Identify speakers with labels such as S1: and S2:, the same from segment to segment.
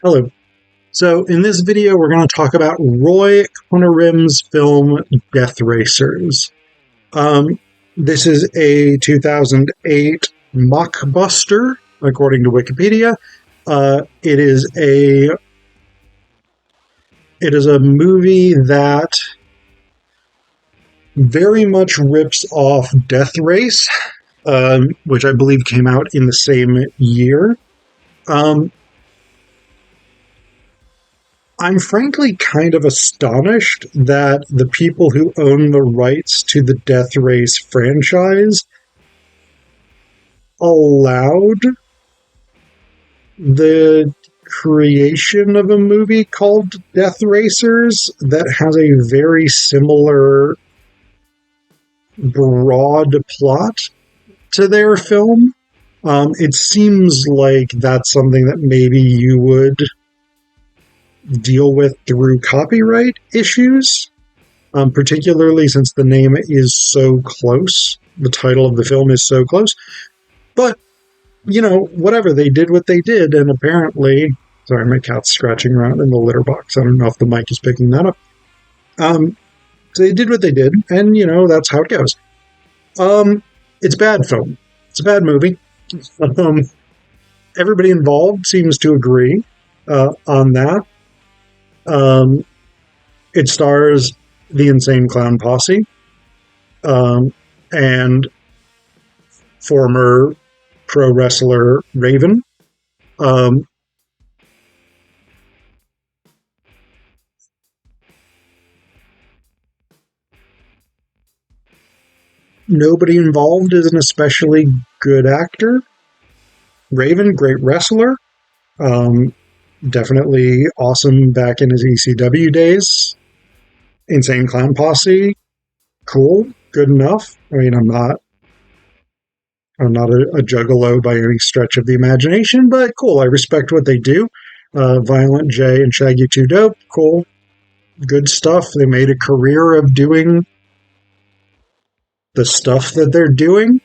S1: Hello. So in this video, we're going to talk about Roy Knyrim's film Death Racers. This is a 2008 mockbuster, according to Wikipedia. It is a movie that very much rips off Death Race, which I believe came out in the same year. I'm frankly kind of astonished that the people who own the rights to the Death Race franchise allowed the creation of a movie called Death Racers that has a very similar broad plot to their film. It seems like that's something that maybe you would deal with through copyright issues, particularly since the name is so close. The title of the film is so close. But, whatever, they did what they did, and apparently... Sorry, my cat's scratching around in the litter box. I don't know if the mic is picking that up. So they did what they did, and, that's how it goes. It's a bad film. It's a bad movie. Everybody involved seems to agree on that. It stars the Insane Clown Posse and former pro wrestler Raven. Nobody involved is an especially good actor. Raven, great wrestler. Definitely awesome back in his ECW days. Insane Clown Posse, cool, good enough. I mean, I'm not a juggalo by any stretch of the imagination, but cool. I respect what they do. Violent J and Shaggy 2 Dope, cool, good stuff. They made a career of doing the stuff that they're doing.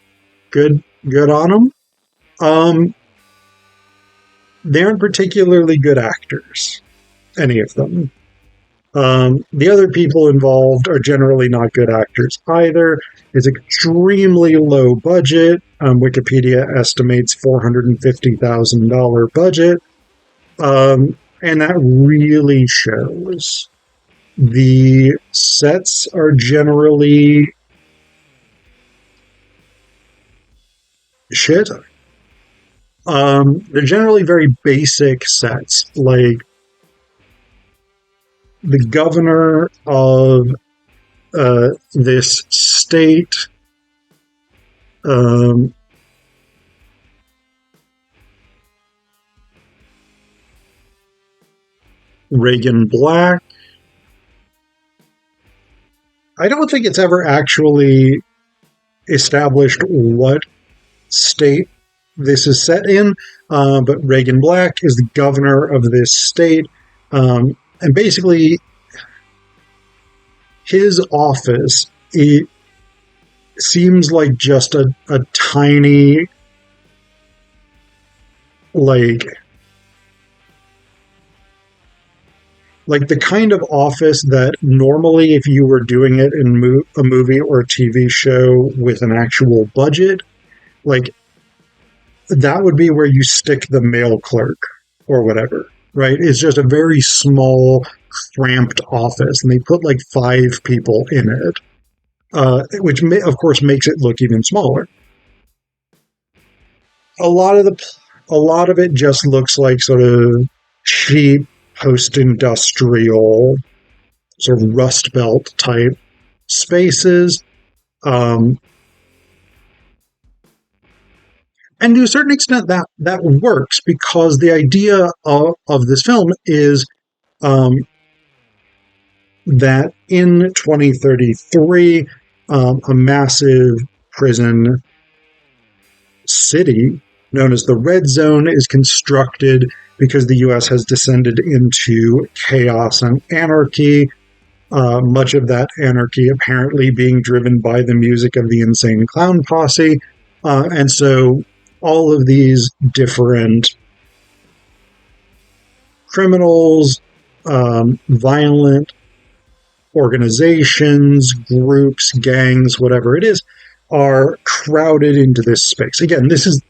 S1: Good on them. They aren't particularly good actors, any of them. The other people involved are generally not good actors either. It's extremely low budget. Wikipedia estimates $450,000 budget. And that really shows. The sets are generally shit. They're generally very basic sets, like the governor of this state Reagan Black. I don't think it's ever actually established what state this is set in, but Reagan Black is the governor of this state, and basically his office, it seems like just a tiny, like the kind of office that normally if you were doing it in a movie or a TV show with an actual budget, like that would be where you stick the mail clerk or whatever, right? It's just a very small, cramped office, and they put like 5 people in it, which of course makes it look even smaller. A lot of it just looks like sort of cheap post-industrial sort of Rust Belt type spaces. And to a certain extent, that works because the idea of this film is that in 2033, a massive prison city known as the Red Zone is constructed because the U.S. has descended into chaos and anarchy. Much of that anarchy apparently being driven by the music of the Insane Clown Posse. And so all of these different criminals, violent organizations, groups, gangs, whatever it is, are crowded into this space. Again, this is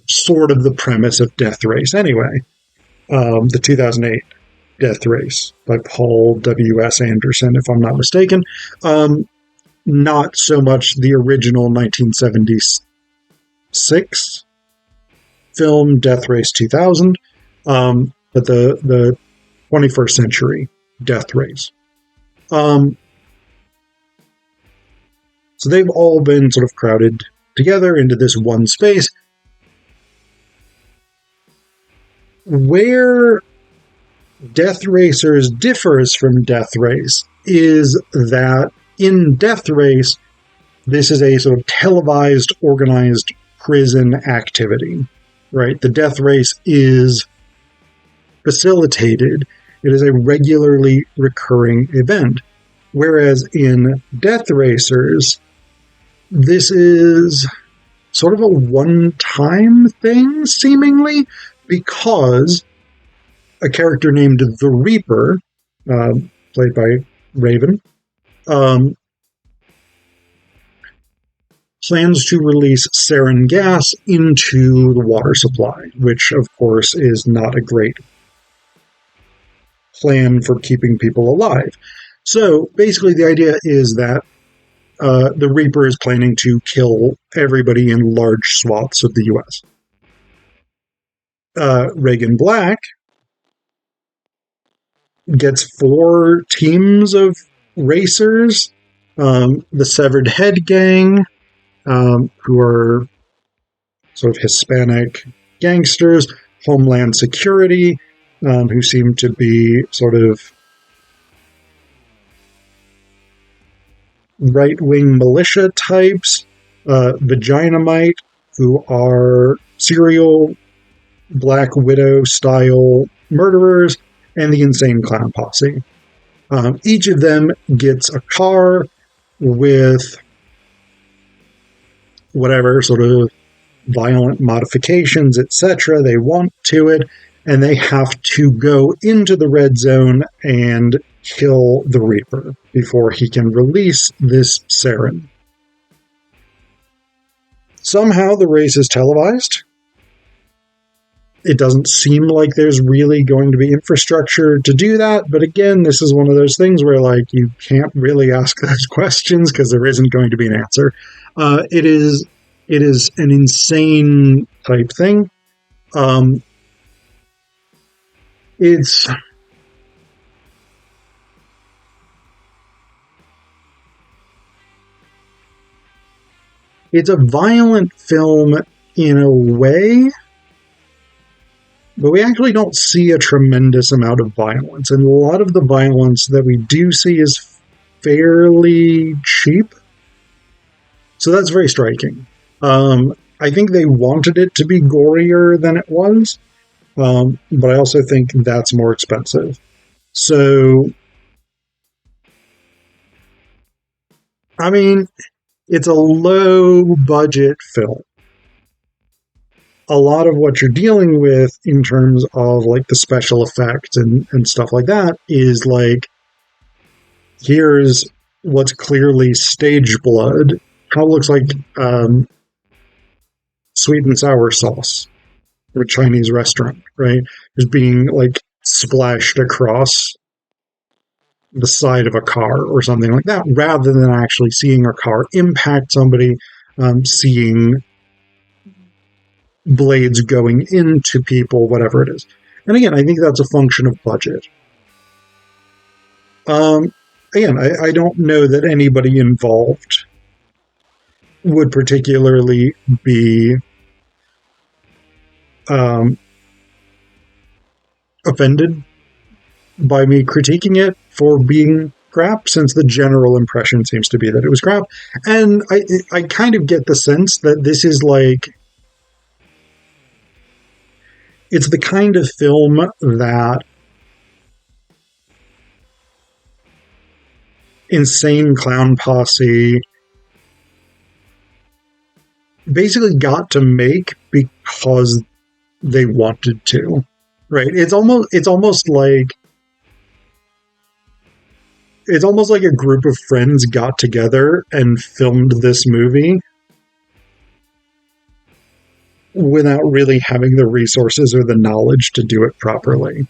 S1: sort of the premise of Death Race anyway. The 2008 Death Race by Paul W.S. Anderson, if I'm not mistaken. Not so much the original 1976 film Death Race 2000, but the 21st century Death Race. So they've all been sort of crowded together into this one space. Where Death Racers differs from Death Race is that in Death Race, this is a sort of televised, organized prison activity, right? The Death Race is facilitated. It is a regularly recurring event. Whereas in Death Racers, this is sort of a one-time thing, seemingly, because a character named the Reaper, played by Raven, plans to release sarin gas into the water supply, which, of course, is not a great plan for keeping people alive. So, basically, the idea is that the Reaper is planning to kill everybody in large swaths of the U.S. Reagan Black gets 4 teams of racers, the Severed Head Gang, who are sort of Hispanic gangsters, Homeland Security, who seem to be sort of right-wing militia types, Vaginamite, who are serial Black Widow-style murderers, and the Insane Clown Posse. Each of them gets a car with whatever sort of violent modifications, etc. they want to it, and they have to go into the red zone and kill the Reaper before he can release this sarin. Somehow the race is televised. It doesn't seem like there's really going to be infrastructure to do that, but again, this is one of those things where, like, you can't really ask those questions because there isn't going to be an answer. It is an insane type thing. It's a violent film in a way, but we actually don't see a tremendous amount of violence. And a lot of the violence that we do see is fairly cheap. So that's very striking. I think they wanted it to be gorier than it was, but I also think that's more expensive. So, I mean, it's a low-budget film. A lot of what you're dealing with in terms of, like, the special effects and stuff like that is, like, here's what's clearly stage blood, how it looks like sweet and sour sauce from a Chinese restaurant, right? Is being, like, splashed across the side of a car or something like that, rather than actually seeing a car impact somebody, seeing blades going into people, whatever it is. And again, I think that's a function of budget. Again, I don't know that anybody involved would particularly be offended by me critiquing it for being crap, since the general impression seems to be that it was crap. And I kind of get the sense that this is like, it's the kind of film that Insane Clown Posse basically got to make because they wanted to. Right. It's almost like a group of friends got together and filmed this movie without really having the resources or the knowledge to do it properly.